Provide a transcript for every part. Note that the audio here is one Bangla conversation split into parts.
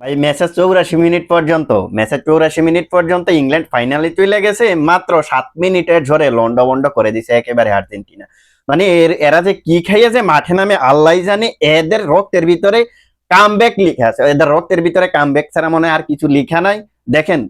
ভাই ম্যাচের 84 মিনিট পর্যন্ত ইংল্যান্ড ফাইনালে চলে গেছে, মাত্র 7 মিনিটের ঝড়ে লন্ডভন্ড করে দিছে একেবারে আর্জেন্টিনা। মানে এরা যে কি খাইয়েছে মাঠে নামে আল্লাহ জানে। এদের রক্তের ভিতরে কামব্যাক লিখা আছে, এদের রক্তের ভিতরে কামব্যাক ছাড়া মনে হয় আর কিছু লিখা নাই। দেখেন,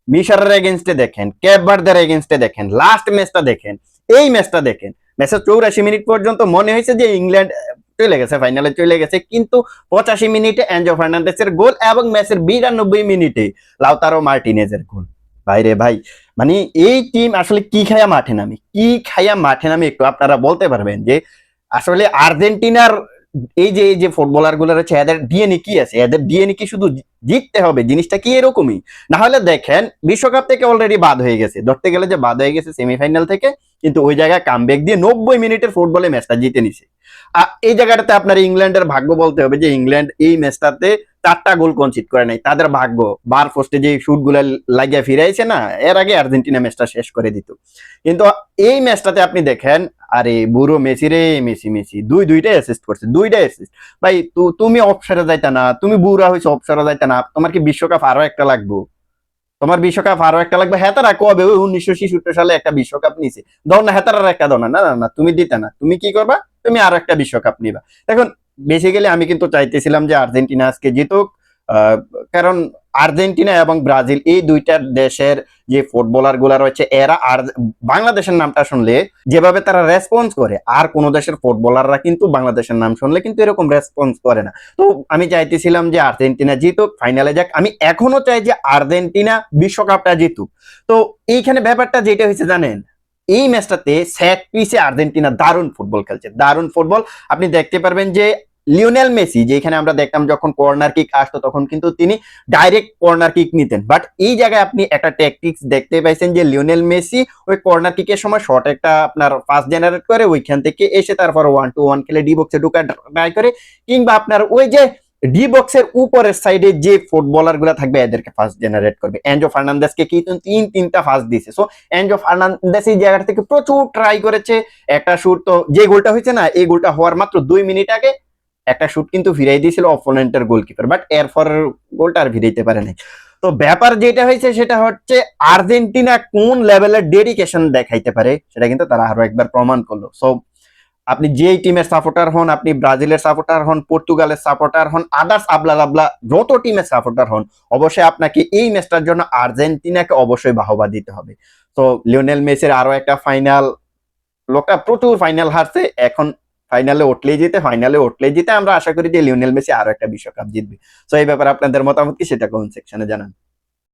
মিশরের এগেনস্টে দেখেন, ক্যাপ ভার্দের এগেনস্টে দেখেন, লাস্ট ম্যাচটা দেখেন, এই ম্যাচটা দেখেন। ম্যাচের 84 মিনিট পর্যন্ত মনে হয়েছে যে ইংল্যান্ড চলে গেছে, ফাইনালে চলে গেছে, কিন্তু 85 মিনিটে এনজো ফার্নান্দেসের গোল এবং ম্যাচের 92 মিনিটে লাউতারো মার্টিনেজের গোল। ভাইরে ভাই, মানে এই টিম আসলে কি খায়া মাঠে নামে, কি খায়া মাঠে নামে, একটু আপনারা বলতে পারবেন যে আসলে আর্জেন্টিনার এই যে ফুটবলার গুলো রয়েছে এদের ডিএনএ কি আছে? এদের ডিএনএ কি শুধু জিততে হবে, জিনিসটা কি এরকমই? না হলে দেখেন বিশ্বকাপ থেকে অলরেডি বাদ হয়ে গেছে, ধরতে গেলে যে বাদ হয়ে গেছে সেমিফাইনাল থেকে, কিন্তু ওই জায়গায় কামব্যাক দিয়ে 90 মিনিটের ফুটবলে ম্যাচটা জিতে নিছে। এই জায়গাটাতে আপনার ইংল্যান্ডের ভাগ্য বলতে হবে যে ইংল্যান্ড এই ম্যাচটাতে 4টা গোল কনসিড করে নাই, তাদের ভাগ্য। বার পোস্টে যে শুট গুলা লাগিয়ে ফিরাইছে না, এর আগে আর্জেন্টিনা ম্যাচটা শেষ করে দিত। কিন্তু এই ম্যাচটাতে আপনি দেখেন, আরে বুড়ো মেসি রে, মেসি মেসি দুইটা অ্যাসিস্ট করছে, দুইটা অ্যাসিস্ট। ভাই তুমি অফসাইডে যাইতা না? তুমি বুড়া হইছো, অফসাইডে যাইতা না? তোমার কি বিশ্বকাপ আরো একটা লাগবে? তোমার বিশ্বকাপ আরো একটা লাগবে? হেতারা কবে ওই 1976 সালে একটা বিশ্বকাপ নিছে, দাও না হেতারার একটা দাও না। না না না, তুমি দিতে না, তুমি কি করবা? তুমি আরো একটা বিশ্বকাপ নিবা। এখন বেসিক্যালি আমি কিন্তু চাইতেছিলাম যে আর্জেন্টিনা আজকে জিতুক। আহ, কারণ আর্জেন্টিনা এবং ব্রাজিল এই দুইটা দেশের যে ফুটবলার গুলা রয়েছে, এরা আর বাংলাদেশের নামটা শুনলে যেভাবে তারা রেসপন্স করে, আর কোন দেশের ফুটবলাররা কিন্তু বাংলাদেশের নাম শুনলে কিন্তু এরকম রেসপন্স করে না। তো আমি চাইতেছিলাম যে আর্জেন্টিনা জিতুক, ফাইনালে যাক। আমি এখনো চাই যে আর্জেন্টিনা বিশ্বকাপটা জিতুক। তো এইখানে ব্যাপারটা যেটা হয়েছে জানেন, এই ম্যাচটাতে সেট পিসে আর্জেন্টিনা দারুণ ফুটবল খেলছে, দারুণ ফুটবল। আপনি দেখতে পারবেন যে লিওনেল মেসি, যেখানে আমরা দেখতাম যখন কর্নার কিক আসতো তখন কিন্তু তিনি ডাইরেক্ট কর্নার কিক নিতেন, বাট এই জায়গায় আপনি একটা ট্যাকটিক্স দেখতে পাইছেন যে লিওনেল মেসি ওই কর্নার কিকের সময় শর্ট একটা আপনার ফাস্ট জেনারেট করে, ওইখান থেকে এসে তারপর 1-2-1 খেলে ডি বক্সে ঢুকা ট্রাই করে, কিংবা আপনার ওই যে ডি বক্সের উপরের সাইডে যে ফুটবলার গুলা থাকবে এদেরকে ফার্স্ট জেনারেট করবে। এনজো ফার্নান্দেসকে কিন্তু তিনটা ফার্স্ট দিছে। সো এনজো ফার্নান্দেস এই জায়গা থেকে প্রচুর ট্রাই করেছে। একটা শুট তো, যে গোলটা হয়েছে না, এই গোলটা হওয়ার মাত্র 2 মিনিট আগে একটা শুট কিন্তু ফিরাই দিয়েছিল অপোনেন্টের গোলকিপার, বাট এরপর গোলটা আর ফিরাইতে পারে নাই। তো ব্যাপার যেটা হয়েছে সেটা হচ্ছে আর্জেন্টিনা কোন লেভেলের ডেডিকেশন দেখাইতে পারে সেটা কিন্তু তারা আরো একবার প্রমাণ করলো। সো আপনি যেই টিমের সাপোর্টার হন, আপনি ব্রাজিলের সাপোর্টার হন, পর্তুগালের সাপোর্টার হন, আদার্স আবলা আবলা যত টিমের সাপোর্টার হন, অবশ্যই আপনাকে এই ম্যাচটার জন্য আর্জেন্টিনাকে অবশ্যই বাহবা দিতে হবে। তো লিওনেল মেসির আরো একটা ফাইনাল, লোকটা প্রচুর ফাইনাল হারছে, এখন ফাইনালে উঠলেই জিতে আমরা আশা করি যে লিওনেল মেসি আরো একটা বিশ্বকাপ জিতবে। তো এই ব্যাপারে আপনাদের মতামত কি সেটা কমেন্ট সেকশনে জানান।